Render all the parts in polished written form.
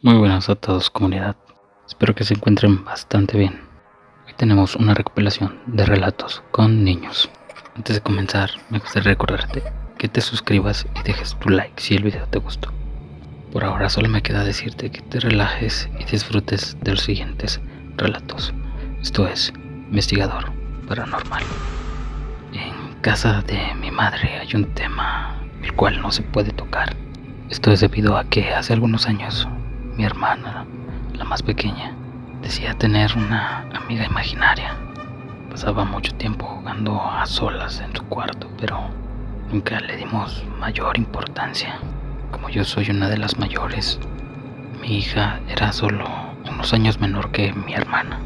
Muy buenas a todos, comunidad. Espero que se encuentren bastante bien. Hoy tenemos una recopilación de relatos con niños. Antes de comenzar, me gustaría recordarte que te suscribas y dejes tu like si el video te gustó. Por ahora solo me queda decirte que te relajes y disfrutes de los siguientes relatos. Esto es Investigador Paranormal. En casa de mi madre hay un tema el cual no se puede tocar. Esto es debido a que hace algunos años mi hermana, la más pequeña, decía tener una amiga imaginaria. Pasaba mucho tiempo jugando a solas en su cuarto, pero nunca le dimos mayor importancia. Como yo soy una de las mayores, mi hija era solo unos años menor que mi hermana.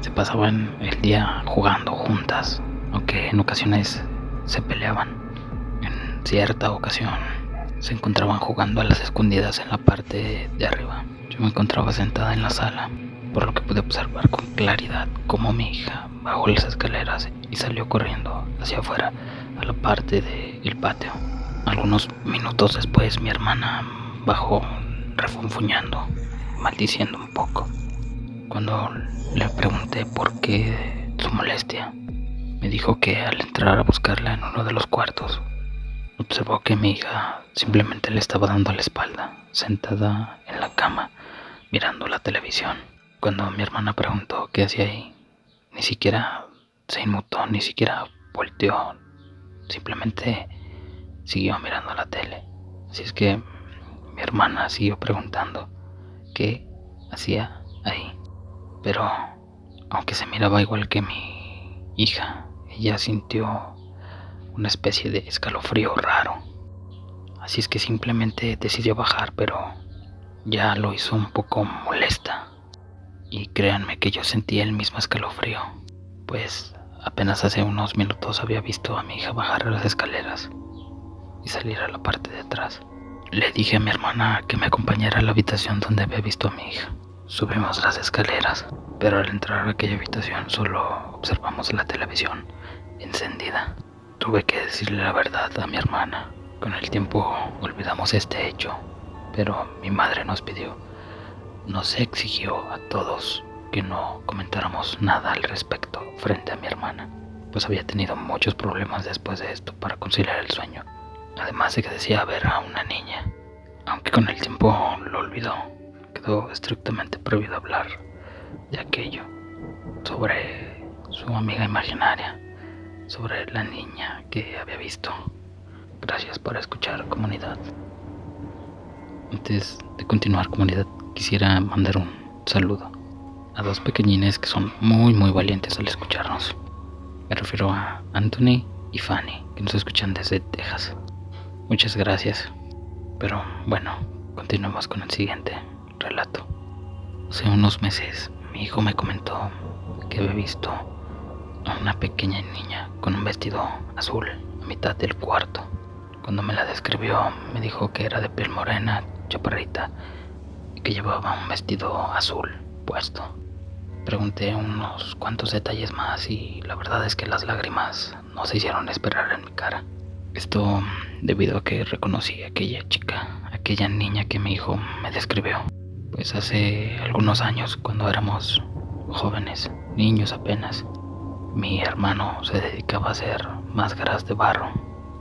Se pasaban el día jugando juntas, aunque en ocasiones se peleaban. En cierta ocasión se encontraban jugando a las escondidas en la parte de arriba. Yo me encontraba sentada en la sala, por lo que pude observar con claridad cómo mi hija bajó las escaleras y salió corriendo hacia afuera a la parte del patio. Algunos minutos después mi hermana bajó refunfuñando, maldiciendo un poco. Cuando le pregunté por qué su molestia, me dijo que al entrar a buscarla en uno de los cuartos, observó que mi hija simplemente le estaba dando la espalda, sentada en la cama, mirando la televisión. Cuando mi hermana preguntó qué hacía ahí, ni siquiera se inmutó, ni siquiera volteó, simplemente siguió mirando la tele. Así es que mi hermana siguió preguntando qué hacía ahí. Pero aunque se miraba igual que mi hija, ella sintió una especie de escalofrío raro. Así es que simplemente decidió bajar, pero ya lo hizo un poco molesta. Y créanme que yo sentí el mismo escalofrío, pues apenas hace unos minutos había visto a mi hija bajar las escaleras y salir a la parte de atrás. Le dije a mi hermana que me acompañara a la habitación donde había visto a mi hija. Subimos las escaleras, pero al entrar a aquella habitación solo observamos la televisión encendida. Tuve que decirle la verdad a mi hermana. Con el tiempo olvidamos este hecho, pero mi madre nos exigió a todos que no comentáramos nada al respecto frente a mi hermana, pues había tenido muchos problemas después de esto para conciliar el sueño. Además de que decía ver a una niña, aunque con el tiempo lo olvidó. Quedó estrictamente prohibido hablar de aquello, sobre su amiga imaginaria, sobre la niña que había visto. Gracias por escuchar, comunidad. Antes de continuar, comunidad, quisiera mandar un saludo a dos pequeñines que son muy valientes al escucharnos. Me refiero a Anthony y Fanny, que nos escuchan desde Texas. Muchas gracias. Pero bueno, continuemos con el siguiente relato. Hace unos meses mi hijo me comentó que había visto a una pequeña niña con un vestido azul a mitad del cuarto. Cuando me la describió, me dijo que era de piel morena, chaparrita, y que llevaba un vestido azul puesto. Pregunté unos cuantos detalles más y la verdad es que las lágrimas no se hicieron esperar en mi cara. Esto debido a que reconocí a aquella chica, aquella niña que mi hijo me describió. Pues hace algunos años, cuando éramos jóvenes, niños apenas, mi hermano se dedicaba a hacer máscaras de barro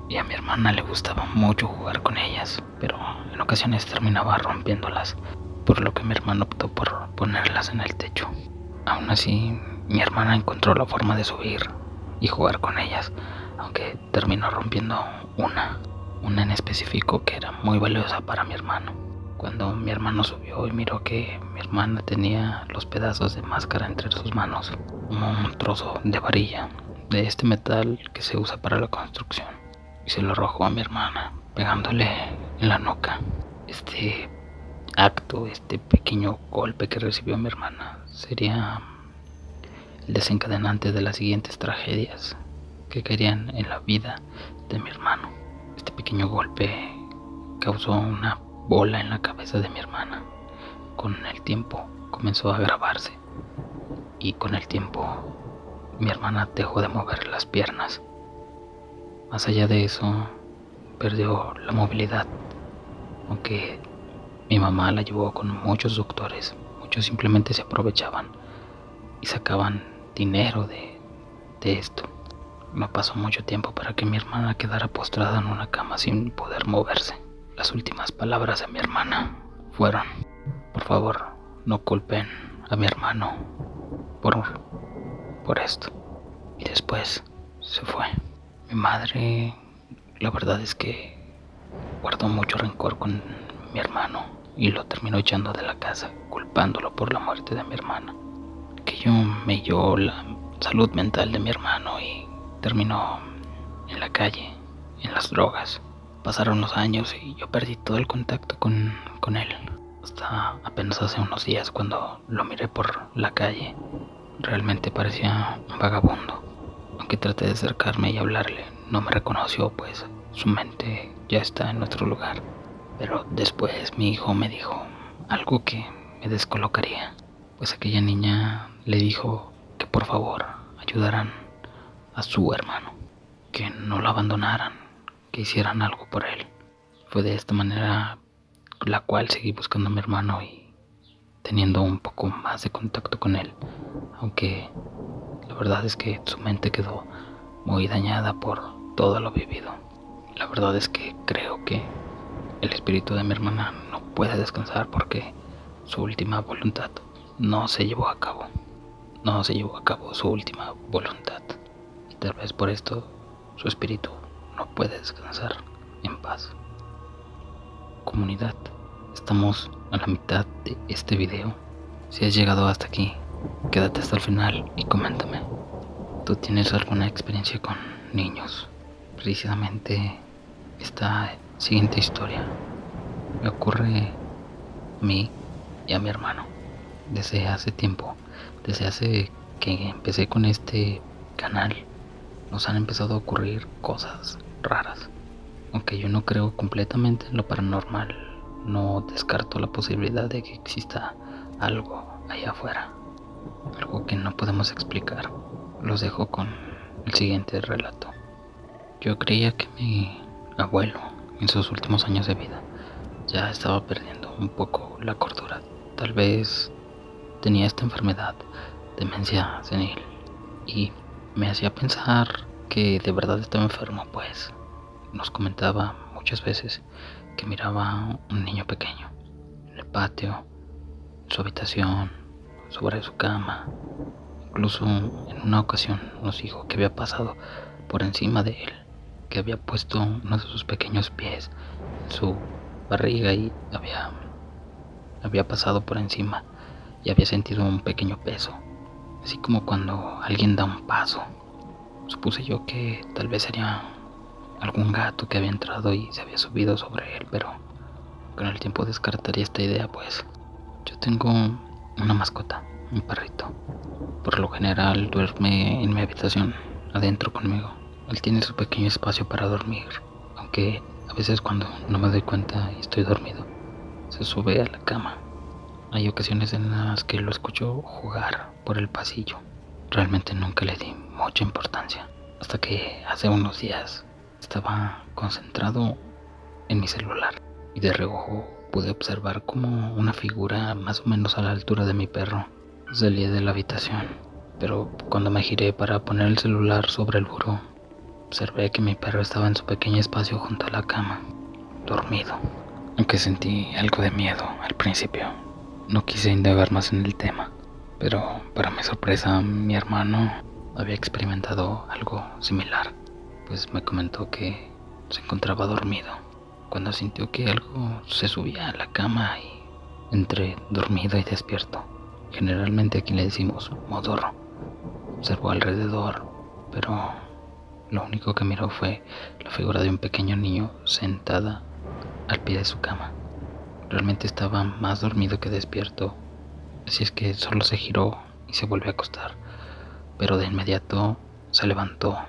y a mi hermana le gustaba mucho jugar con ellas, pero en ocasiones terminaba rompiéndolas, por lo que mi hermano optó por ponerlas en el techo. Aún así, mi hermana encontró la forma de subir y jugar con ellas, aunque terminó rompiendo una en específico que era muy valiosa para mi hermano. Cuando mi hermano subió y miró que mi hermana tenía los pedazos de máscara entre sus manos, como un trozo de varilla de este metal que se usa para la construcción, y se lo arrojó a mi hermana, pegándole en la nuca. Este acto, este pequeño golpe que recibió mi hermana, sería el desencadenante de las siguientes tragedias que caerían en la vida de mi hermano. Este pequeño golpe causó una bola en la cabeza de mi hermana. Con el tiempo comenzó a agravarse y con el tiempo mi hermana dejó de mover las piernas. Más allá de eso, perdió la movilidad, aunque mi mamá la llevó con muchos doctores. Muchos simplemente se aprovechaban y sacaban dinero de esto. No pasó mucho tiempo para que mi hermana quedara postrada en una cama sin poder moverse. Las últimas palabras de mi hermana fueron: por favor, no culpen a mi hermano por esto. Y después se fue. Mi madre, la verdad es que guardó mucho rencor con mi hermano y lo terminó echando de la casa, culpándolo por la muerte de mi hermana. Aquello melló la salud mental de mi hermano y terminó en la calle, en las drogas. Pasaron los años y yo perdí todo el contacto con él. Hasta apenas hace unos días, cuando lo miré por la calle, realmente parecía un vagabundo. Aunque traté de acercarme y hablarle, no me reconoció, pues su mente ya está en otro lugar. Pero después mi hijo me dijo algo que me descolocaría, pues aquella niña le dijo que por favor ayudaran a su hermano, que no lo abandonaran, que hicieran algo por él. Fue de esta manera la cual seguí buscando a mi hermano y teniendo un poco más de contacto con él, aunque la verdad es que su mente quedó muy dañada por todo lo vivido. La verdad es que creo que el espíritu de mi hermana no puede descansar porque su última voluntad no se llevó a cabo. No se llevó a cabo su última voluntad. Y tal vez por esto su espíritu no puede descansar en paz. Comunidad, estamos a la mitad de este video. Si has llegado hasta aquí, quédate hasta el final y coméntame. ¿Tú tienes alguna experiencia con niños? Precisamente esta siguiente historia me ocurre a mí y a mi hermano. Desde hace tiempo, desde hace que empecé con este canal, nos han empezado a ocurrir cosas raras. Aunque yo no creo completamente en lo paranormal, no descarto la posibilidad de que exista algo allá afuera, algo que no podemos explicar. Los dejo con el siguiente relato. Yo creía que mi abuelo, en sus últimos años de vida, ya estaba perdiendo un poco la cordura. Tal vez tenía esta enfermedad, demencia senil, y me hacía pensar que de verdad estaba enfermo, pues nos comentaba muchas veces que miraba un niño pequeño en el patio, en su habitación, sobre su cama. Incluso en una ocasión nos dijo que había pasado por encima de él, que había puesto uno de sus pequeños pies en su barriga y había pasado por encima y había sentido un pequeño peso, así como cuando alguien da un paso. Supuse yo que tal vez sería algún gato que había entrado y se había subido sobre él, pero con el tiempo descartaría esta idea, pues yo tengo una mascota, un perrito. Por lo general duerme en mi habitación, adentro conmigo. Él tiene su pequeño espacio para dormir, aunque a veces cuando no me doy cuenta y estoy dormido, se sube a la cama. Hay ocasiones en las que lo escucho jugar por el pasillo. Realmente nunca le di mucha importancia, hasta que hace unos días estaba concentrado en mi celular y de reojo pude observar como una figura más o menos a la altura de mi perro salía de la habitación. Pero cuando me giré para poner el celular sobre el buró, observé que mi perro estaba en su pequeño espacio junto a la cama, dormido. Aunque sentí algo de miedo al principio, no quise indagar más en el tema. Pero para mi sorpresa, mi hermano había experimentado algo similar, pues me comentó que se encontraba dormido cuando sintió que algo se subía a la cama y entre dormido y despierto. Generalmente aquí le decimos modorro. Observó alrededor, pero lo único que miró fue la figura de un pequeño niño sentada al pie de su cama. Realmente estaba más dormido que despierto, así es que solo se giró y se volvió a acostar, pero de inmediato se levantó.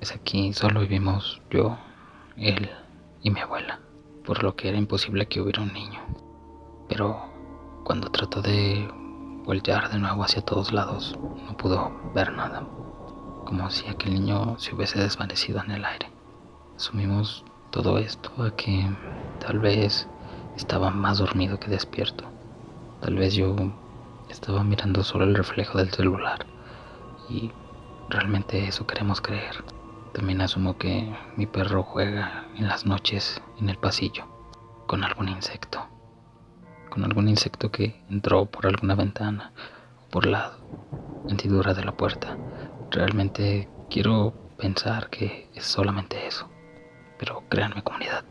Es aquí solo vivimos yo, él y mi abuela, por lo que era imposible que hubiera un niño. Pero cuando trató de voltear de nuevo hacia todos lados, no pudo ver nada, como si aquel niño se hubiese desvanecido en el aire. Asumimos todo esto a que tal vez estaba más dormido que despierto. Tal vez yo estaba mirando solo el reflejo del celular y realmente eso queremos creer. También asumo que mi perro juega en las noches en el pasillo con algún insecto. Con algún insecto que entró por alguna ventana o por la hendidura de la puerta. Realmente quiero pensar que es solamente eso. Pero créanme, comunidad,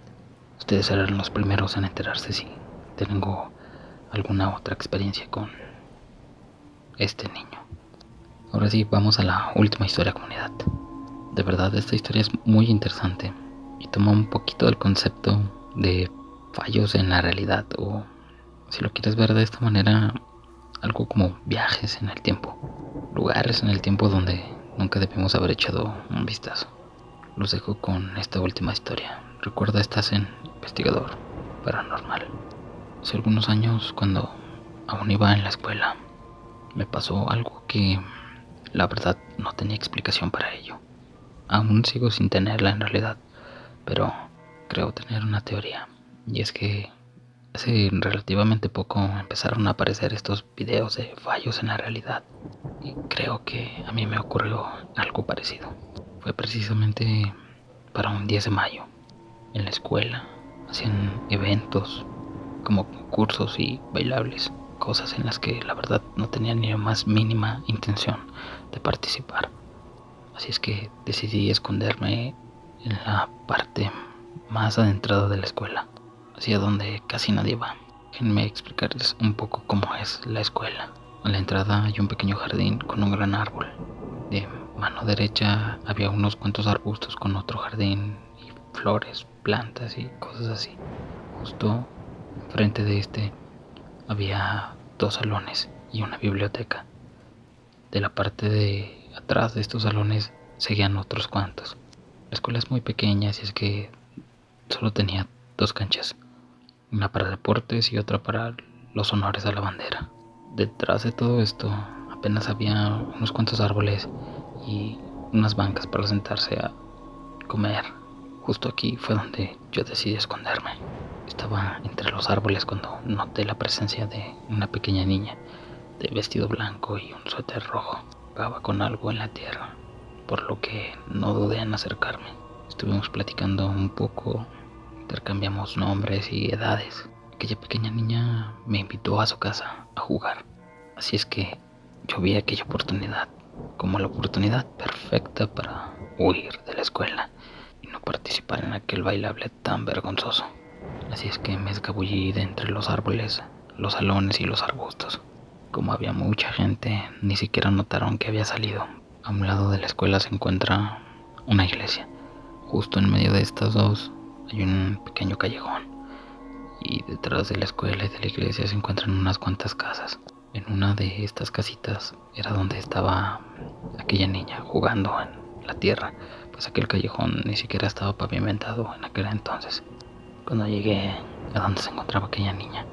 ustedes serán los primeros en enterarse si tengo alguna otra experiencia con este niño. Ahora sí, vamos a la última historia, comunidad. De verdad, esta historia es muy interesante y toma un poquito del concepto de fallos en la realidad, o si lo quieres ver de esta manera, algo como viajes en el tiempo, lugares en el tiempo donde nunca debimos haber echado un vistazo. Los dejo con esta última historia. Recuerda, estás en Investigador Paranormal. Hace algunos años, cuando aún iba en la escuela, me pasó algo que la verdad no tenía explicación para ello. Aún sigo sin tenerla en realidad, pero creo tener una teoría. Y es que hace relativamente poco empezaron a aparecer estos videos de fallos en la realidad. Y creo que a mí me ocurrió algo parecido. Fue precisamente para un 10 de mayo. En la escuela hacían eventos como concursos y bailables. Cosas en las que la verdad no tenía ni la más mínima intención de participar. Así es que decidí esconderme en la parte más adentrada de la escuela, hacia donde casi nadie va. Déjenme explicarles un poco cómo es la escuela. A la entrada hay un pequeño jardín con un gran árbol. De mano derecha había unos cuantos arbustos con otro jardín y flores, plantas y cosas así. Justo enfrente de este había 2 salones y una biblioteca. De la parte de atrás de estos salones seguían otros cuantos. La escuela es muy pequeña, así es que solo tenía 2 canchas, una para deportes y otra para los honores a la bandera. Detrás de todo esto apenas había unos cuantos árboles y unas bancas para sentarse a comer. Justo aquí fue donde yo decidí esconderme. Estaba entre los árboles cuando noté la presencia de una pequeña niña de vestido blanco y un suéter rojo. Jugaba con algo en la tierra, por lo que no dudé en acercarme. Estuvimos platicando un poco, intercambiamos nombres y edades. Aquella pequeña niña me invitó a su casa a jugar. Así es que yo vi aquella oportunidad como la oportunidad perfecta para huir de la escuela y no participar en aquel bailable tan vergonzoso. Así es que me escabullí de entre los árboles, los salones y los arbustos. Como había mucha gente, ni siquiera notaron que había salido. A un lado de la escuela se encuentra una iglesia. Justo en medio de estas dos hay un pequeño callejón. Y detrás de la escuela y de la iglesia se encuentran unas cuantas casas. En una de estas casitas era donde estaba aquella niña jugando en la tierra, pues aquel callejón ni siquiera estaba pavimentado en aquel entonces. Cuando llegué a donde se encontraba aquella niña,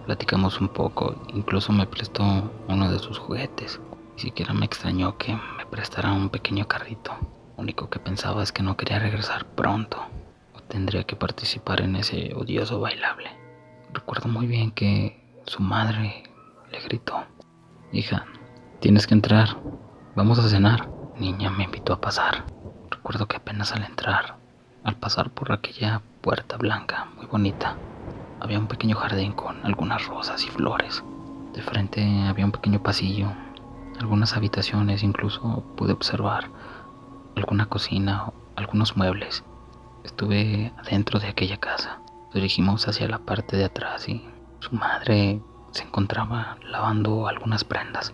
platicamos un poco, incluso me prestó uno de sus juguetes. Ni siquiera me extrañó que me prestara un pequeño carrito. Lo único que pensaba es que no quería regresar pronto, o tendría que participar en ese odioso bailable. Recuerdo muy bien que su madre le gritó: hija, tienes que entrar, vamos a cenar. Niña me invitó a pasar. Recuerdo que apenas al pasar por aquella puerta blanca muy bonita, había un pequeño jardín con algunas rosas y flores. De frente había un pequeño pasillo, algunas habitaciones, incluso pude observar alguna cocina o algunos muebles. Estuve adentro de aquella casa. Nos dirigimos hacia la parte de atrás y su madre se encontraba lavando algunas prendas.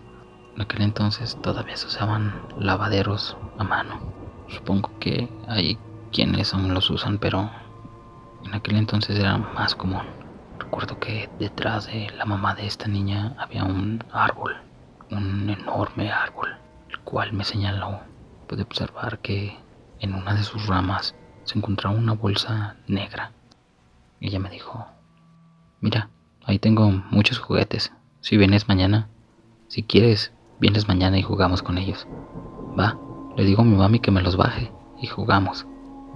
En aquel entonces todavía se usaban lavaderos a mano. Supongo que hay quienes aún los usan, pero en aquel entonces era más común. Recuerdo que detrás de la mamá de esta niña había un árbol, un enorme árbol, el cual me señaló. Pude observar que en una de sus ramas se encontraba una bolsa negra. Ella me dijo: mira, ahí tengo muchos juguetes. Si vienes mañana, Si quieres, vienes mañana y jugamos con ellos. Va, le digo a mi mami que me los baje y jugamos.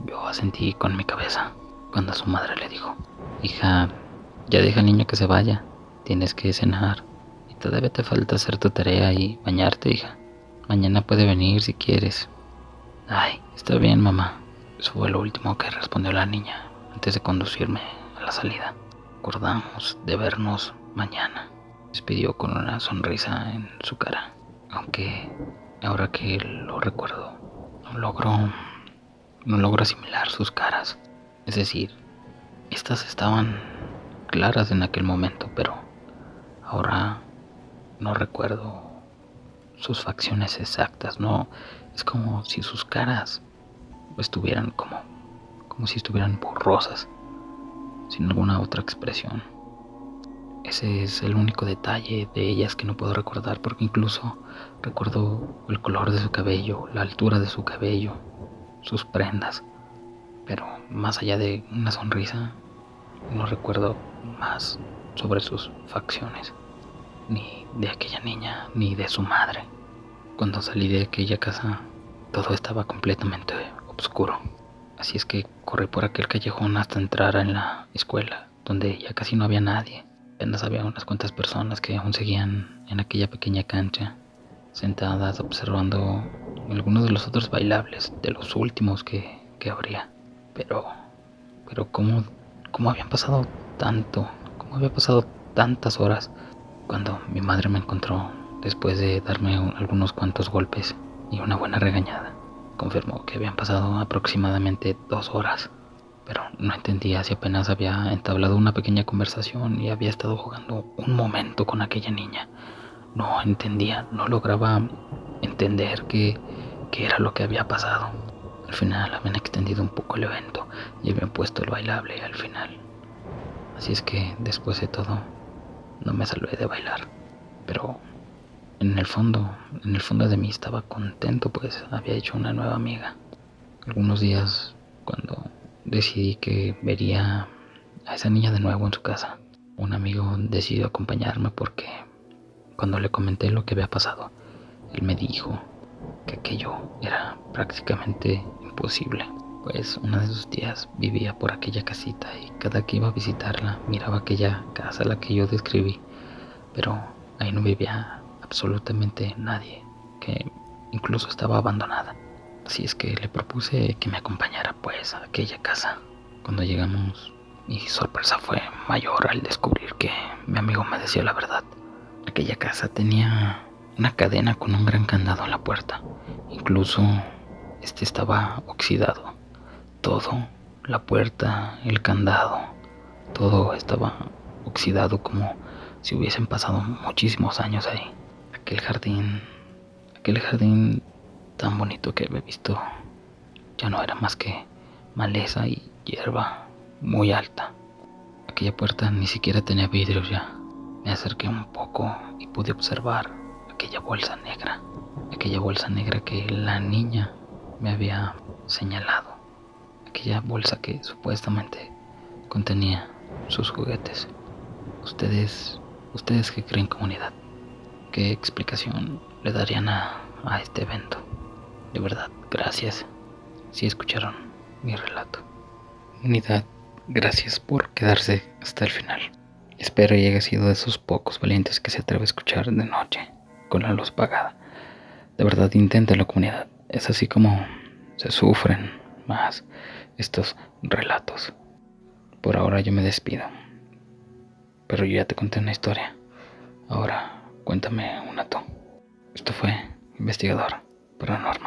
Yo asentí con mi cabeza cuando su madre le dijo: hija, ya deja al niño que se vaya. Tienes que cenar y todavía te falta hacer tu tarea y bañarte, hija. Mañana puede venir si quieres. Ay, está bien, mamá. Eso fue lo último que respondió la niña antes de conducirme a la salida. Acordamos de vernos mañana. Despidió con una sonrisa en su cara. Aunque ahora que lo recuerdo, no logro asimilar sus caras. Es decir, estas estaban claras en aquel momento, pero ahora no recuerdo sus facciones exactas. No, es como si sus caras estuvieran como si estuvieran borrosas, sin alguna otra expresión. Ese es el único detalle de ellas que no puedo recordar, porque incluso recuerdo el color de su cabello, la altura de su cabello, sus prendas. Pero más allá de una sonrisa, no recuerdo más sobre sus facciones, ni de aquella niña, ni de su madre. Cuando salí de aquella casa, todo estaba completamente oscuro. Así es que corrí por aquel callejón hasta entrar en la escuela, donde ya casi no había nadie. Apenas había unas cuantas personas que aún seguían en aquella pequeña cancha, sentadas observando algunos de los otros bailables, de los últimos que habría. Pero ¿cómo habían pasado tanto? ¿Cómo había pasado tantas horas? Cuando mi madre me encontró, después de darme algunos cuantos golpes y una buena regañada, confirmó que habían pasado aproximadamente 2 horas. Pero no entendía si apenas había entablado una pequeña conversación y había estado jugando un momento con aquella niña. No entendía, no lograba entender qué era lo que había pasado. Al final habían extendido un poco el evento y habían puesto el bailable al final. Así es que después de todo, no me salvé de bailar. Pero en el fondo de mí estaba contento, pues había hecho una nueva amiga. Algunos días, cuando decidí que vería a esa niña de nuevo en su casa, un amigo decidió acompañarme porque cuando le comenté lo que había pasado, él me dijo que aquello era prácticamente imposible, pues una de sus tías vivía por aquella casita y cada que iba a visitarla miraba aquella casa a la que yo describí, pero ahí no vivía absolutamente nadie, que incluso estaba abandonada. Así es que le propuse que me acompañara pues a aquella casa. Cuando llegamos, mi sorpresa fue mayor al descubrir que mi amigo me decía la verdad. Aquella casa tenía una cadena con un gran candado en la puerta. Incluso este estaba oxidado. Todo, la puerta, el candado, todo estaba oxidado como si hubiesen pasado muchísimos años ahí. Aquel jardín tan bonito que había visto ya no era más que maleza y hierba muy alta. Aquella puerta ni siquiera tenía vidrios ya. Me acerqué un poco y pude observar aquella bolsa negra que la niña me había señalado, aquella bolsa que supuestamente contenía sus juguetes. ¿Ustedes qué creen, comunidad? ¿Qué explicación le darían a este evento? De verdad, gracias si escucharon mi relato. Comunidad, gracias por quedarse hasta el final. Espero y haya sido de esos pocos valientes que se atreve a escuchar de noche, con la luz apagada. De verdad, inténtenlo, comunidad. Es así como se sufren más estos relatos. Por ahora yo me despido, pero yo ya te conté una historia. Ahora cuéntame una tú. Esto fue Investigador Paranormal.